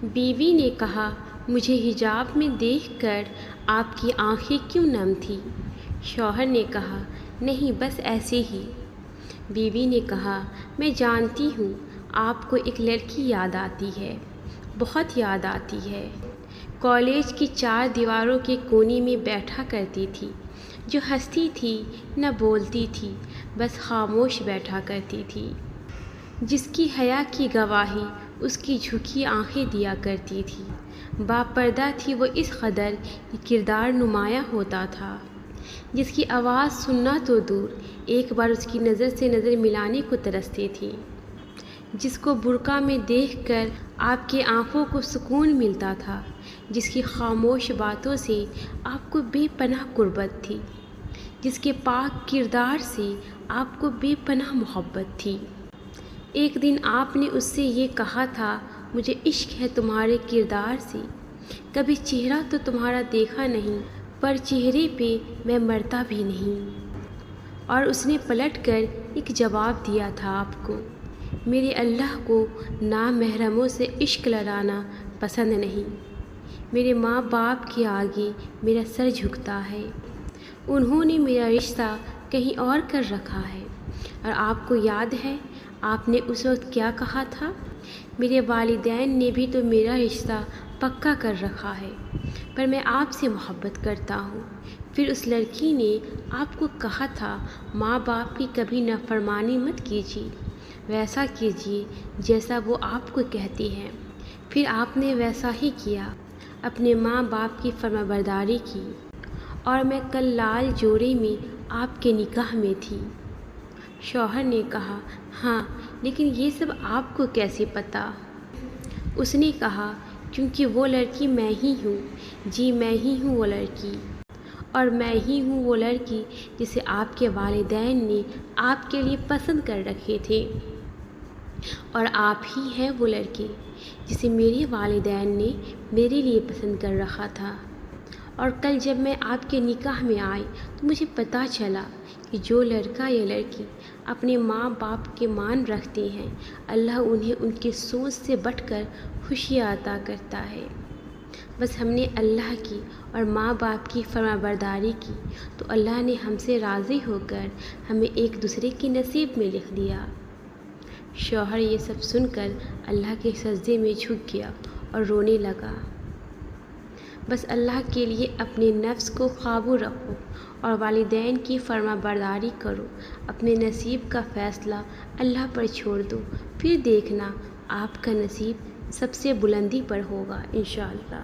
بیوی نے کہا، مجھے حجاب میں دیکھ کر آپ کی آنکھیں کیوں نم تھیں؟ شوہر نے کہا، نہیں بس ایسے ہی۔ بیوی نے کہا، میں جانتی ہوں آپ کو ایک لڑکی یاد آتی ہے، بہت یاد آتی ہے۔ کالج کی 4 دیواروں کے کونے میں بیٹھا کرتی تھی، جو ہنستی تھی نہ بولتی تھی، بس خاموش بیٹھا کرتی تھی، جس کی حیا کی گواہی اس کی جھکی آنکھیں دیا کرتی تھی۔ باپردہ تھی وہ اس قدر کہ کردار نمایاں ہوتا تھا، جس کی آواز سننا تو دور، ایک بار اس کی نظر سے نظر ملانے کو ترستی تھی، جس کو برقع میں دیکھ کر آپ کی آنکھوں کو سکون ملتا تھا، جس کی خاموش باتوں سے آپ کو بے پناہ قربت تھی، جس کے پاک کردار سے آپ کو بے پناہ محبت تھی۔ ایک دن آپ نے اس سے یہ کہا تھا، مجھے عشق ہے تمہارے کردار سے، کبھی چہرہ تو تمہارا دیکھا نہیں، پر چہرے پہ میں مرتا بھی نہیں۔ اور اس نے پلٹ کر ایک جواب دیا تھا آپ کو، میرے اللہ کو نامحرموں سے عشق لڑانا پسند نہیں، میرے ماں باپ کے آگے میرا سر جھکتا ہے، انہوں نے میرا رشتہ کہیں اور کر رکھا ہے۔ اور آپ کو یاد ہے آپ نے اس وقت کیا کہا تھا؟ میرے والدین نے بھی تو میرا رشتہ پکا کر رکھا ہے، پر میں آپ سے محبت کرتا ہوں۔ پھر اس لڑکی نے آپ کو کہا تھا، ماں باپ کی کبھی نافرمانی مت کیجیے، ویسا کیجیے جیسا وہ آپ کو کہتی ہیں۔ پھر آپ نے ویسا ہی کیا، اپنے ماں باپ کی فرمانبرداری کی، اور میں کل لال جوڑے میں آپ کے نکاح میں تھی۔ شوہر نے کہا، ہاں لیکن یہ سب آپ کو کیسے پتہ؟ اس نے کہا، کیونکہ وہ لڑکی میں ہی ہوں، جی میں ہی ہوں وہ لڑکی، اور میں ہی ہوں وہ لڑکی جسے آپ کے والدین نے آپ کے لیے پسند کر رکھے تھے، اور آپ ہی ہیں وہ لڑکی جسے میرے والدین نے میرے لیے پسند کر رکھا تھا۔ اور کل جب میں آپ کے نکاح میں آئی تو مجھے پتہ چلا کہ جو لڑکا یا لڑکی اپنے ماں باپ کے مان رکھتے ہیں، اللہ انہیں ان کی سوچ سے بڑھ کر خوشیاں عطا کرتا ہے۔ بس ہم نے اللہ کی اور ماں باپ کی فرمانبرداری کی تو اللہ نے ہم سے راضی ہو کر ہمیں ایک دوسرے کے نصیب میں لکھ دیا۔ شوہر یہ سب سن کر اللہ کے سجدے میں جھک گیا اور رونے لگا۔ بس اللہ کے لیے اپنے نفس کو قابو رکھو اور والدین کی فرمانبرداری کرو، اپنے نصیب کا فیصلہ اللہ پر چھوڑ دو، پھر دیکھنا آپ کا نصیب سب سے بلندی پر ہوگا انشاءاللہ۔